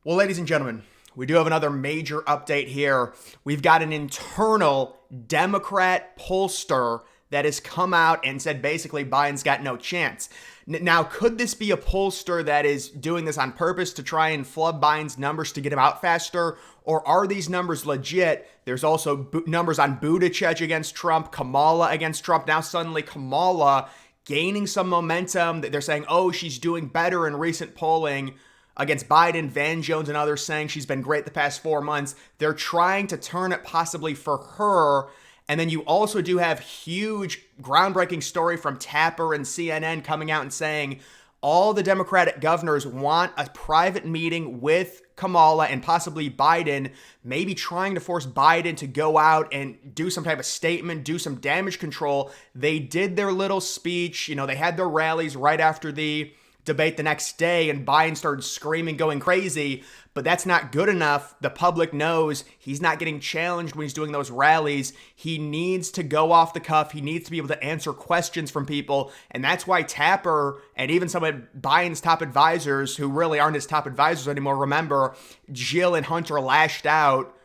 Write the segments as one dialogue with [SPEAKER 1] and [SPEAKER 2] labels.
[SPEAKER 1] Well, ladies and gentlemen, we do have another major update here. We've got an internal Democrat pollster that has come out and said basically Biden's got no chance. Now, could this be a pollster that is doing this on purpose to try and flub Biden's numbers to get him out faster? Or are these numbers legit? There's also numbers on Buttigieg against Trump, Kamala against Trump. Now suddenly Kamala gaining some momentum. They're saying, oh, she's doing better in recent polling against Biden. Van Jones and others saying she's been great the past 4 months. They're trying to turn it possibly for her. And then you also do have huge groundbreaking story from Tapper and CNN coming out and saying all the Democratic governors want a private meeting with Kamala and possibly Biden, maybe trying to force Biden to go out and do some type of statement, do some damage control. They did their little speech. They had their rallies right after the debate the next day, and Biden started screaming, going crazy, but that's not good enough. The public knows he's not getting challenged when he's doing those rallies. He needs to go off the cuff. He needs to be able to answer questions from people, and that's why Tapper and even some of Biden's top advisors, who really aren't his top advisors anymore, remember, Jill and Hunter lashed out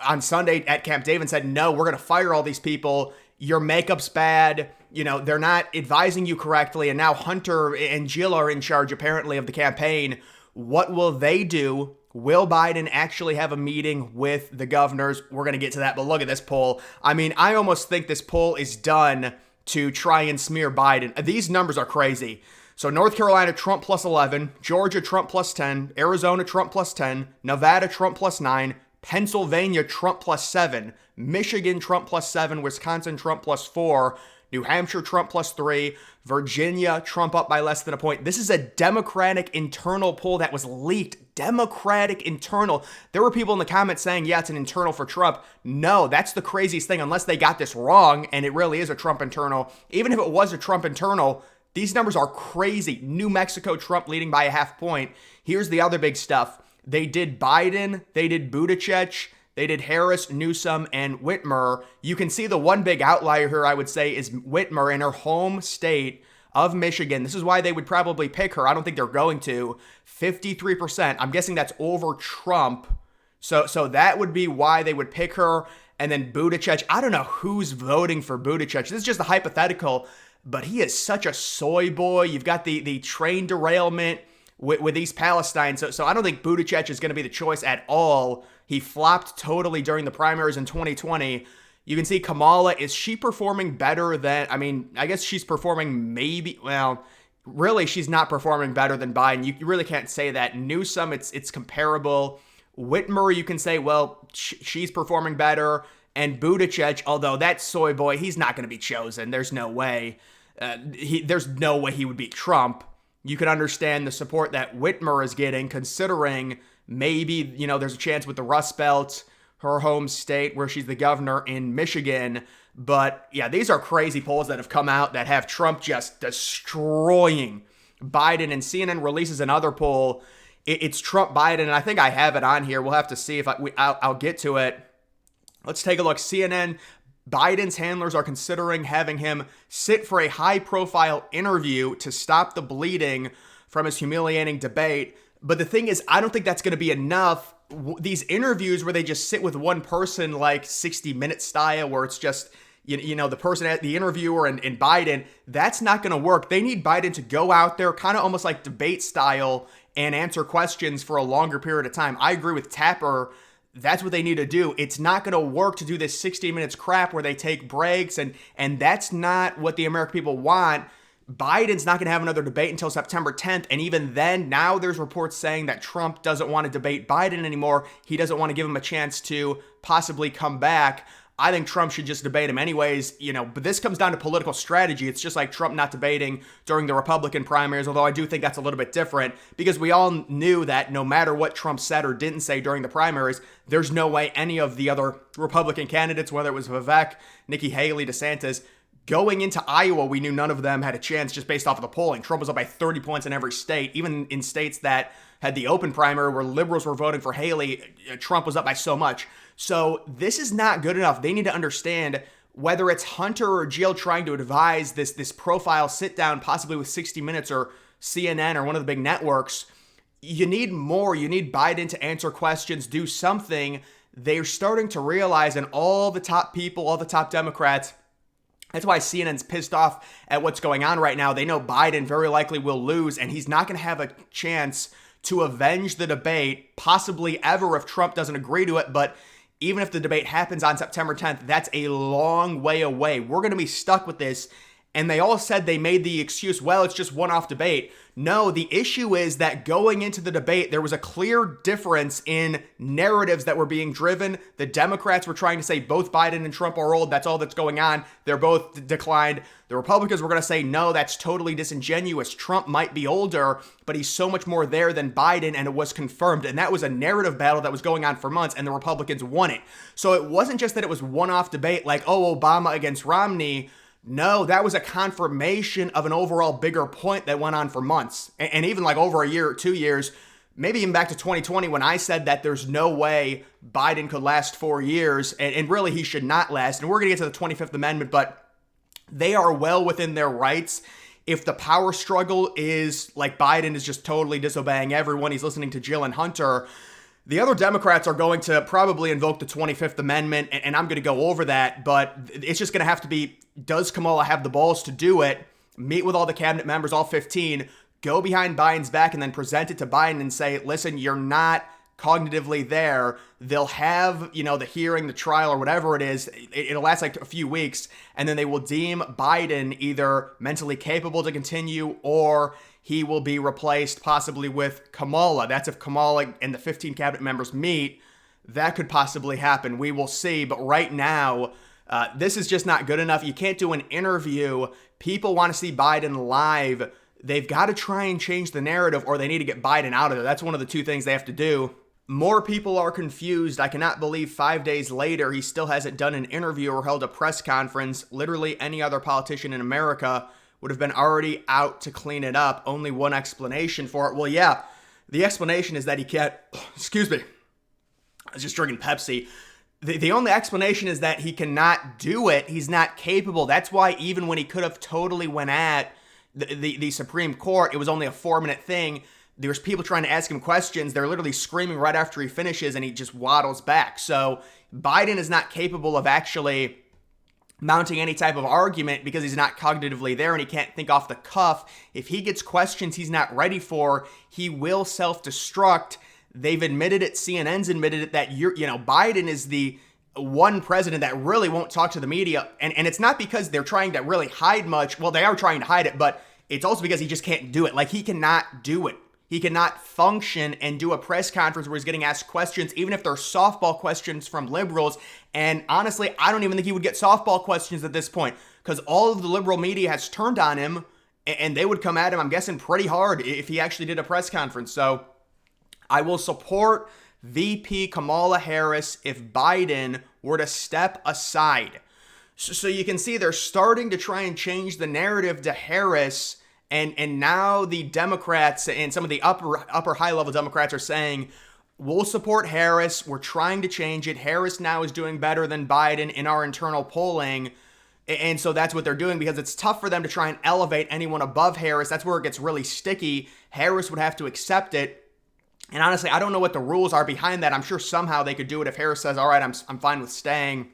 [SPEAKER 1] on Sunday at Camp David and said, no, we're going to fire all these people. Your makeup's bad. They're not advising you correctly. And now Hunter and Jill are in charge, apparently, of the campaign. What will they do? Will Biden actually have a meeting with the governors? We're going to get to that, but look at this poll. I almost think this poll is done to try and smear Biden. These numbers are crazy. So North Carolina, Trump plus 11, Georgia, Trump plus 10, Arizona, Trump plus 10, Nevada, Trump plus 9, Pennsylvania, Trump plus 7, Michigan, Trump plus 7, Wisconsin, Trump plus 4, New Hampshire, Trump plus 3, Virginia, Trump up by less than a point. This is a Democratic internal poll that was leaked. Democratic internal. There were people in the comments saying, yeah, it's an internal for Trump. No, that's the craziest thing, unless they got this wrong and it really is a Trump internal. Even if it was a Trump internal, these numbers are crazy. New Mexico, Trump leading by a half point. Here's the other big stuff. They did Biden, they did Buttigieg, they did Harris, Newsom, and Whitmer. You can see the one big outlier here, I would say, is Whitmer in her home state of Michigan. This is why they would probably pick her. I don't think they're going to. 53%. I'm guessing that's over Trump. So that would be why they would pick her. And then Buttigieg. I don't know who's voting for Buttigieg. This is just a hypothetical, but he is such a soy boy. You've got the train derailment with East Palestine. So I don't think Buttigieg is going to be the choice at all. He flopped totally during the primaries in 2020. You can see Kamala, is she performing better than, I guess she's performing really she's not performing better than Biden. You really can't say that. Newsom, it's comparable. Whitmer, you can say, well, she's performing better. And Buttigieg, although that soy boy, he's not going to be chosen. There's no way. There's no way he would beat Trump. You can understand the support that Whitmer is getting, considering maybe, there's a chance with the Rust Belt, her home state, where she's the governor in Michigan. But yeah, these are crazy polls that have come out that have Trump just destroying Biden. And CNN releases another poll. It's Trump, Biden, and I think I have it on here. We'll have to see if I'll get to it. Let's take a look. CNN, Biden's handlers are considering having him sit for a high-profile interview to stop the bleeding from his humiliating debate. But the thing is, I don't think that's going to be enough. These interviews where they just sit with one person, like 60 Minutes style, where it's just, the person at the interviewer and Biden, that's not going to work. They need Biden to go out there kind of almost like debate style and answer questions for a longer period of time. I agree with Tapper. That's what they need to do. It's not going to work to do this 60 minutes crap where they take breaks, and that's not what the American people want. Biden's not going to have another debate until September 10th. And even then, now there's reports saying that Trump doesn't want to debate Biden anymore. He doesn't want to give him a chance to possibly come back. I think Trump should just debate him anyways, but this comes down to political strategy. It's just like Trump not debating during the Republican primaries, although I do think that's a little bit different because we all knew that no matter what Trump said or didn't say during the primaries, there's no way any of the other Republican candidates, whether it was Vivek, Nikki Haley, DeSantis, going into Iowa, we knew none of them had a chance just based off of the polling. Trump was up by 30 points in every state, even in states that had the open primary where liberals were voting for Haley. Trump was up by so much. So this is not good enough. They need to understand whether it's Hunter or Jill trying to advise this profile sit down, possibly with 60 Minutes or CNN or one of the big networks. you need more. You need Biden to answer questions, do something. They're starting to realize, and all the top people, all the top Democrats, that's why CNN's pissed off at what's going on right now. They know Biden very likely will lose, and he's not going to have a chance to avenge the debate, possibly ever, if Trump doesn't agree to it. But even if the debate happens on September 10th, that's a long way away. We're going to be stuck with this. And they all said, they made the excuse, well, it's just one-off debate. No, the issue is that going into the debate, there was a clear difference in narratives that were being driven. The Democrats were trying to say both Biden and Trump are old. That's all that's going on. They're both declined. The Republicans were going to say, no, that's totally disingenuous. Trump might be older, but he's so much more there than Biden, and it was confirmed. And that was a narrative battle that was going on for months, and the Republicans won it. So it wasn't just that it was one-off debate like, oh, Obama against Romney. No, that was a confirmation of an overall bigger point that went on for months. And even like over a year or 2 years, maybe even back to 2020 when I said that there's no way Biden could last 4 years, and really he should not last. And we're going to get to the 25th Amendment, but they are well within their rights. If the power struggle is like Biden is just totally disobeying everyone, he's listening to Jill and Hunter, the other Democrats are going to probably invoke the 25th Amendment, and I'm going to go over that, but it's just going to have to be, does Kamala have the balls to do it, meet with all the cabinet members, all 15, go behind Biden's back, and then present it to Biden and say, listen, you're not cognitively there. They'll have, the hearing, the trial, or whatever it is. It'll last like a few weeks, and then they will deem Biden either mentally capable to continue, or he will be replaced possibly with Kamala. That's if Kamala and the 15 cabinet members meet. That could possibly happen. We will see. But right now, this is just not good enough. You can't do an interview. People want to see Biden live. They've got to try and change the narrative, or they need to get Biden out of there. That's one of the two things they have to do. More people are confused. I cannot believe 5 days later he still hasn't done an interview or held a press conference. Literally any other politician in America would have been already out to clean it up. Only one explanation for it. Well, yeah, the explanation is that he can't, excuse me, I was just drinking Pepsi. The only explanation is that he cannot do it. He's not capable. That's why even when he could have totally went at the Supreme Court, it was only a 4-minute thing. There's people trying to ask him questions. They're literally screaming right after he finishes, and he just waddles back. So Biden is not capable of actually mounting any type of argument because he's not cognitively there and he can't think off the cuff. If he gets questions he's not ready for, he will self-destruct. They've admitted it. CNN's admitted it that Biden is the one president that really won't talk to the media. And it's not because they're trying to really hide much. Well, they are trying to hide it, but it's also because he just can't do it. Like, he cannot do it. He cannot function and do a press conference where he's getting asked questions, even if they're softball questions from liberals. And honestly, I don't even think he would get softball questions at this point, because all of the liberal media has turned on him, and they would come at him, I'm guessing, pretty hard if he actually did a press conference. So I will support VP Kamala Harris if Biden were to step aside. So you can see they're starting to try and change the narrative to Harris. And now the Democrats and some of the upper high-level Democrats are saying, we'll support Harris. We're trying to change it. Harris now is doing better than Biden in our internal polling. And so that's what they're doing, because it's tough for them to try and elevate anyone above Harris. That's where it gets really sticky. Harris would have to accept it. And honestly, I don't know what the rules are behind that. I'm sure somehow they could do it if Harris says, all right, I'm fine with staying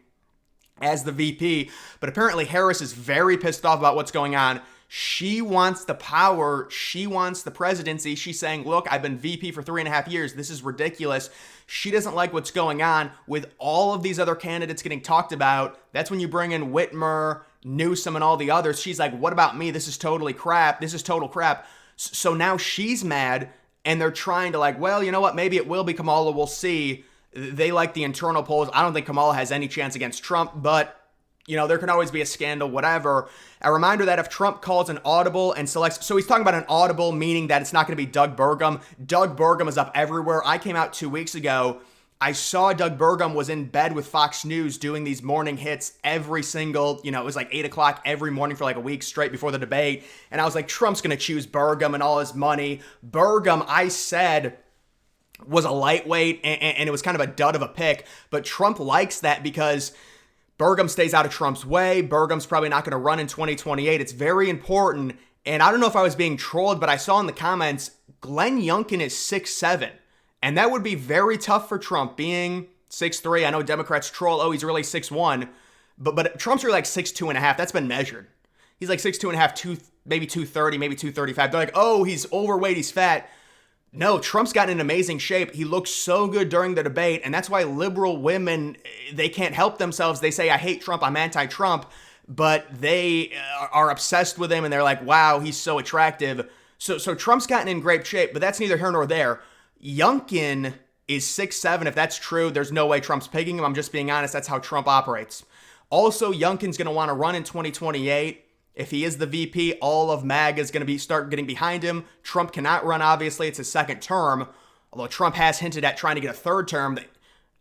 [SPEAKER 1] as the VP. But apparently Harris is very pissed off about what's going on. She wants the power. She wants the presidency. She's saying, look, I've been VP for 3.5 years. This is ridiculous. She doesn't like what's going on with all of these other candidates getting talked about. That's when you bring in Whitmer, Newsom, and all the others. She's like, what about me? This is totally crap. This is total crap. So now she's mad, and they're trying to like, well, you know what? Maybe it will be Kamala. We'll see. They like the internal polls. I don't think Kamala has any chance against Trump, but there can always be a scandal, whatever. A reminder that if Trump calls an audible and selects, so he's talking about an audible, meaning that it's not going to be Doug Burgum. Doug Burgum is up everywhere. I came out 2 weeks ago. I saw Doug Burgum was in bed with Fox News doing these morning hits every single, it was like 8 o'clock every morning for like a week straight before the debate. And I was like, Trump's going to choose Burgum and all his money. Burgum, I said, was a lightweight, and it was kind of a dud of a pick. But Trump likes that because Burgum stays out of Trump's way. Burgum's probably not going to run in 2028. It's very important. And I don't know if I was being trolled, but I saw in the comments, Glenn Youngkin is 6'7", and that would be very tough for Trump, being 6'3". I know Democrats troll, oh, he's really 6'1", but Trump's really like 6'2.5". That's been measured. He's like 6'2.5", maybe 230, maybe 235. They're like, oh, he's overweight, he's fat. No, Trump's gotten in amazing shape. He looks so good during the debate, and that's why liberal women, they can't help themselves. They say, I hate Trump, I'm anti-Trump, but they are obsessed with him, and they're like, wow, he's so attractive. So Trump's gotten in great shape, but that's neither here nor there. Youngkin is 6'7". If that's true, there's no way Trump's picking him. I'm just being honest. That's how Trump operates. Also, Youngkin's going to want to run in 2028. If he is the VP, all of MAGA is going to start getting behind him. Trump cannot run, obviously. It's his second term. Although Trump has hinted at trying to get a third term.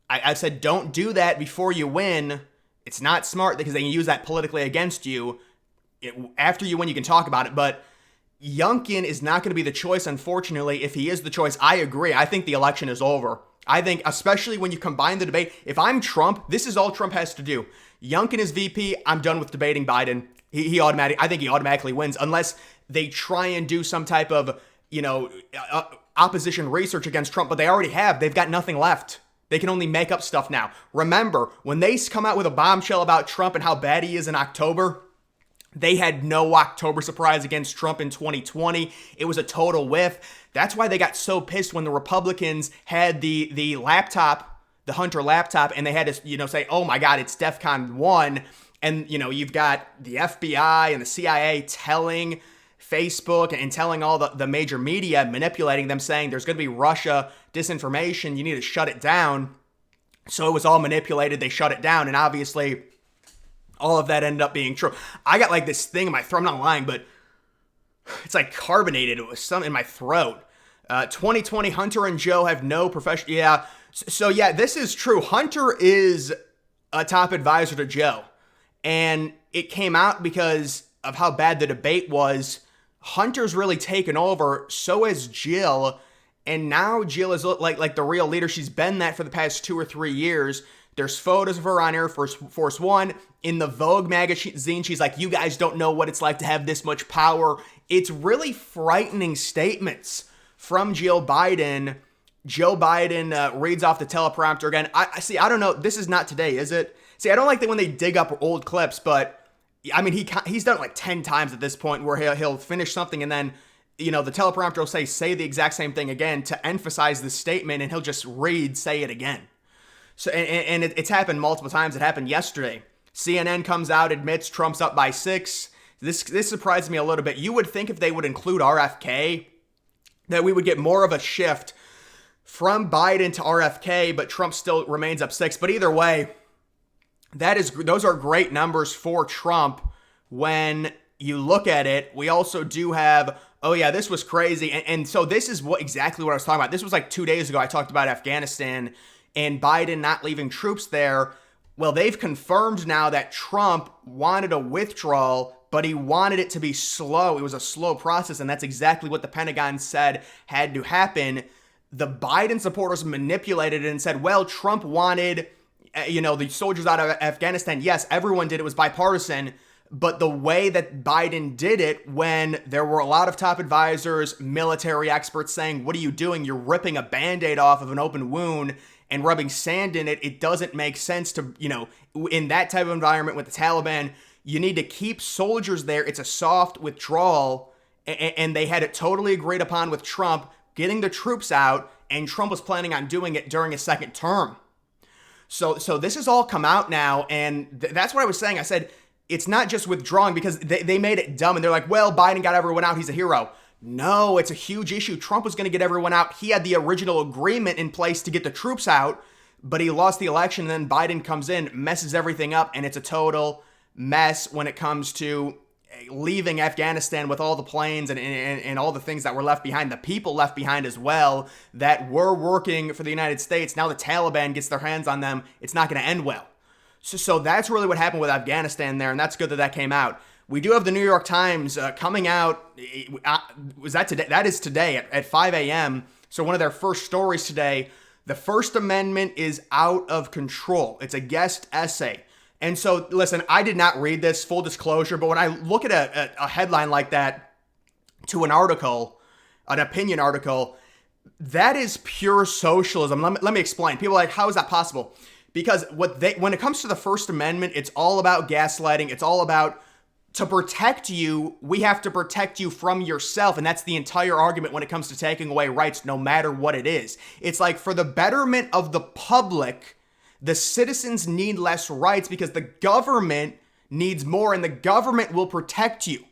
[SPEAKER 1] I said, don't do that before you win. It's not smart because they can use that politically against you. After you win, you can talk about it. But Youngkin is not going to be the choice, unfortunately. If he is the choice, I agree. I think the election is over. I think, especially when you combine the debate, if I'm Trump, this is all Trump has to do. Youngkin is VP. I'm done with debating Biden. I think he automatically wins unless they try and do some type of, opposition research against Trump, but they already have. They've got nothing left. They can only make up stuff now. Remember, when they come out with a bombshell about Trump and how bad he is in October, they had no October surprise against Trump in 2020. It was a total whiff. That's why they got so pissed when the Republicans had the laptop, the Hunter laptop, and they had to, say, oh my God, it's DEFCON 1. And, you've got the FBI and the CIA telling Facebook and telling all the major media, manipulating them, saying there's going to be Russia disinformation. You need to shut it down. So it was all manipulated. They shut it down. And obviously, all of that ended up being true. I got like this thing in my throat. I'm not lying, but it's like carbonated. It was something in my throat. 2020, Hunter and Joe have no professional. Yeah. So yeah, this is true. Hunter is a top advisor to Joe. And it came out because of how bad the debate was. Hunter's really taken over. So has Jill. And now Jill is like the real leader. She's been that for the past 2 or 3 years. There's photos of her on Air Force One. In the Vogue magazine, she's like, you guys don't know what it's like to have this much power. It's really frightening statements from Jill Biden. Joe Biden reads off the teleprompter again. I see. I don't know. This is not today, is it? See, I don't like that when they dig up old clips, but I mean, he's done it like 10 times at this point where he'll finish something and then, the teleprompter will say the exact same thing again to emphasize the statement, and he'll just say it again. So, and it's happened multiple times. It happened yesterday. CNN comes out, admits Trump's up by 6. This surprised me a little bit. You would think if they would include RFK that we would get more of a shift from Biden to RFK, but Trump still remains up 6. But either way, those are great numbers for Trump when you look at it. We also do have, oh yeah, this was crazy. And so this is exactly what I was talking about. This was like 2 days ago. I talked about Afghanistan and Biden not leaving troops there. Well, they've confirmed now that Trump wanted a withdrawal, but he wanted it to be slow. It was a slow process, and that's exactly what the Pentagon said had to happen. The Biden supporters manipulated it and said, well, Trump wanted the soldiers out of Afghanistan. Yes, everyone did. It was bipartisan. But the way that Biden did it, when there were a lot of top advisors, military experts saying, what are you doing? You're ripping a Band-Aid off of an open wound and rubbing sand in it. It doesn't make sense to, in that type of environment with the Taliban, you need to keep soldiers there. It's a soft withdrawal. And they had it totally agreed upon with Trump getting the troops out. And Trump was planning on doing it during his second term. So this has all come out now, and that's what I was saying. I said, it's not just withdrawing because they made it dumb, and they're like, well, Biden got everyone out. He's a hero. No, it's a huge issue. Trump was going to get everyone out. He had the original agreement in place to get the troops out, but he lost the election, and then Biden comes in, messes everything up, and it's a total mess when it comes to leaving Afghanistan with all the planes and all the things that were left behind, the people left behind as well that were working for the United States. Now the Taliban gets their hands on them. It's not going to end well. So that's really what happened with Afghanistan there, and that's good that came out. We do have the New York Times coming out. Was that today? That is today at 5 a.m. So one of their first stories today, the First Amendment is out of control. It's a guest essay. And so, listen, I did not read this, full disclosure, but when I look at a headline like that to an article, an opinion article. That is pure socialism. Let me explain. People are like, how is that possible? Because when it comes to the First Amendment, it's all about gaslighting. It's all about, to protect you, we have to protect you from yourself. And that's the entire argument when it comes to taking away rights, no matter what it is. It's like, for the betterment of the public, the citizens need less rights because the government needs more, and the government will protect you.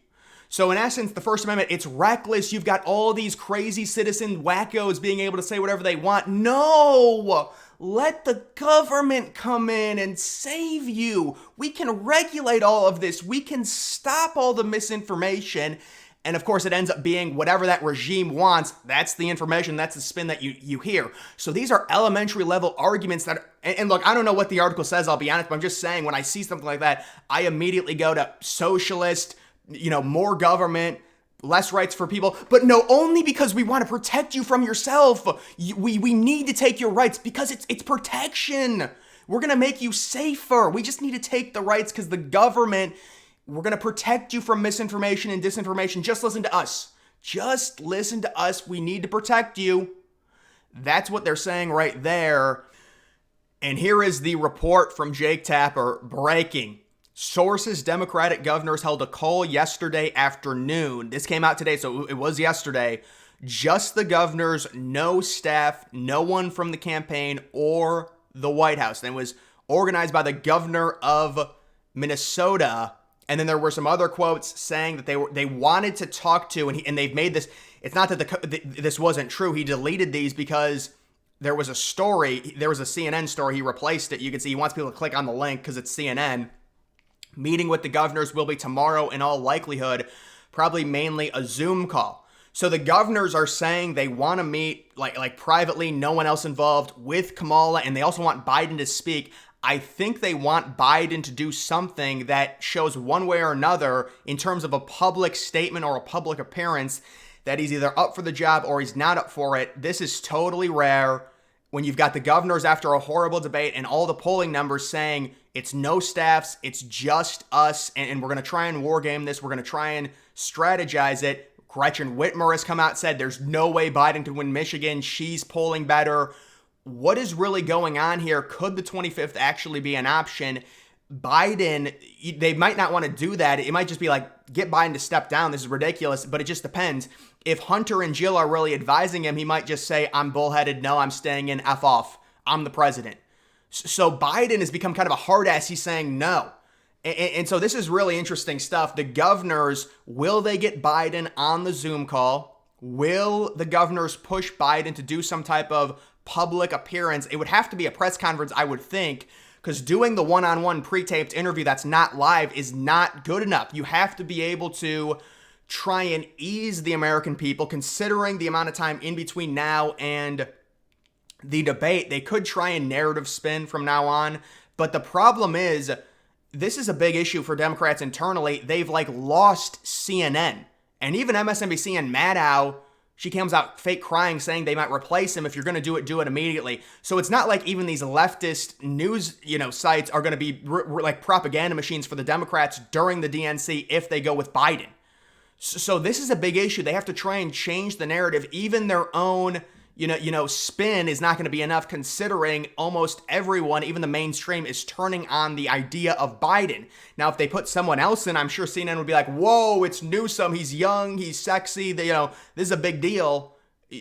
[SPEAKER 1] So in essence, the First Amendment, it's reckless. You've got all these crazy citizen wackos being able to say whatever they want. No! Let the government come in and save you. We can regulate all of this. We can stop all the misinformation. And of course, it ends up being whatever that regime wants. That's the information. That's the spin that you hear. So these are elementary level arguments that, and look, I don't know what the article says, I'll be honest, but I'm just saying, when I see something like that, I immediately go to socialist, more government, less rights for people. But no, only because we want to protect you from yourself. We need to take your rights because it's protection. We're going to make you safer. We just need to take the rights because the government, we're going to protect you from misinformation and disinformation. Just listen to us. Just listen to us. We need to protect you. That's what they're saying right there. And here is the report from Jake Tapper. Breaking. Sources: Democratic governors held a call yesterday afternoon. This came out today, so it was yesterday. Just the governors, no staff, no one from the campaign or the White House. And it was organized by the governor of Minnesota. And then there were some other quotes saying that they wanted to talk to, and they've made this. It's not that this wasn't true. He deleted these because there was a story. There was a CNN story. He replaced it. You can see he wants people to click on the link because it's CNN. Meeting with the governors will be tomorrow in all likelihood, probably mainly a Zoom call. So the governors are saying they want to meet like privately, no one else involved, with Kamala, and they also want Biden to speak. I think they want Biden to do something that shows one way or another in terms of a public statement or a public appearance that he's either up for the job or he's not up for it. This is totally rare when you've got the governors after a horrible debate and all the polling numbers saying it's no staffs, it's just us, and we're going to try and war game this. We're going to try and strategize it. Gretchen Whitmer has come out and said there's no way Biden can win Michigan. She's polling better. What is really going on here? Could the 25th actually be an option? Biden, they might not want to do that. It might just be like, get Biden to step down. This is ridiculous, but it just depends. If Hunter and Jill are really advising him, he might just say, I'm bullheaded. No, I'm staying in. F off. I'm the president. So Biden has become kind of a hard ass. He's saying no. And so this is really interesting stuff. The governors, will they get Biden on the Zoom call? Will the governors push Biden to do some type of public appearance? It would have to be a press conference, I would think, because doing the one-on-one pre-taped interview that's not live is not good enough. You have to be able to try and ease the American people, considering the amount of time in between now and the debate. They could try and narrative spin from now on, but the problem is, this is a big issue for Democrats internally. They've lost CNN, and even MSNBC and Maddow, she comes out fake crying saying they might replace him. If you're going to do it immediately. So it's not like even these leftist news, sites are going to be like propaganda machines for the Democrats during the DNC if they go with Biden. So this is a big issue. They have to try and change the narrative. Even their own, spin is not going to be enough, considering almost everyone, even the mainstream, is turning on the idea of Biden. Now, if they put someone else in, I'm sure CNN would be like, whoa, it's Newsom. He's young. He's sexy. This is a big deal.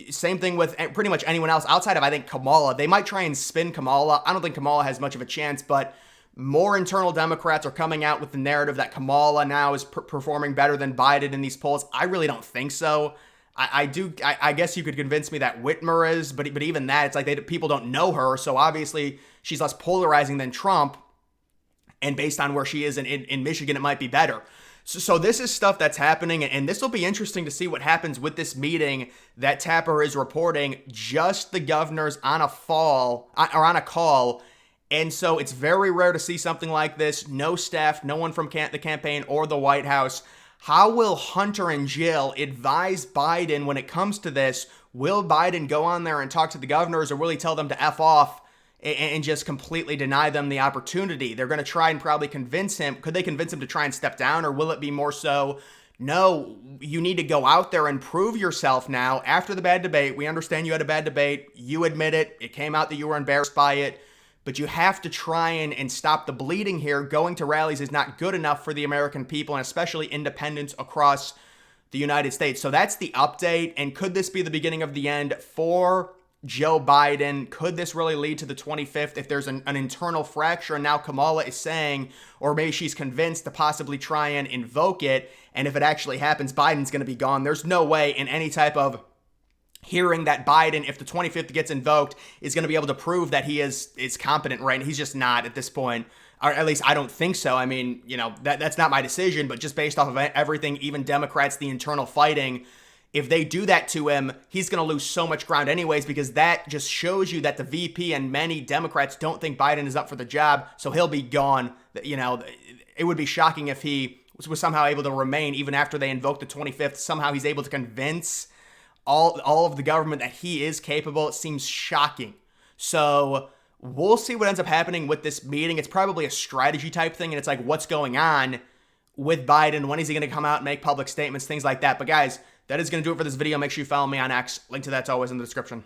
[SPEAKER 1] Same thing with pretty much anyone else outside of, I think, Kamala. They might try and spin Kamala. I don't think Kamala has much of a chance, but more internal Democrats are coming out with the narrative that Kamala now is performing better than Biden in these polls. I really don't think so. I guess you could convince me that Whitmer is, but even that, it's like people don't know her, so obviously she's less polarizing than Trump, and based on where she is in Michigan, it might be better. So this is stuff that's happening, and this will be interesting to see what happens with this meeting that Tapper is reporting. Just the governors on a call, and so it's very rare to see something like this. No staff, no one from the campaign or the White House. How will Hunter and Jill advise Biden when it comes to this? Will Biden go on there and talk to the governors, or will he tell them to F off and just completely deny them the opportunity? They're going to try and probably convince him. Could they convince him to try and step down, or will it be more so, no, you need to go out there and prove yourself now after the bad debate. We understand you had a bad debate. You admit it. It came out that you were embarrassed by it. But you have to try and stop the bleeding here. Going to rallies is not good enough for the American people, and especially independents across the United States. So that's the update. And could this be the beginning of the end for Joe Biden? Could this really lead to the 25th if there's an internal fracture? And now Kamala is saying, or maybe she's convinced to possibly try and invoke it. And if it actually happens, Biden's going to be gone. There's no way in any type of hearing that Biden, if the 25th gets invoked, is going to be able to prove that he is competent, right? And he's just not at this point. Or at least I don't think so. I mean, that's not my decision, but just based off of everything, even Democrats, the internal fighting, if they do that to him, he's going to lose so much ground anyways, because that just shows you that the VP and many Democrats don't think Biden is up for the job, so he'll be gone. It would be shocking if he was somehow able to remain even after they invoke the 25th. Somehow he's able to convince all of the government that he is capable. It seems shocking. So we'll see what ends up happening with this meeting. It's probably a strategy type thing, and it's like, what's going on with Biden? When is he going to come out and make public statements, things like that? But guys, that is going to do it for this video. Make sure you follow me on X. Link to that's always in the description.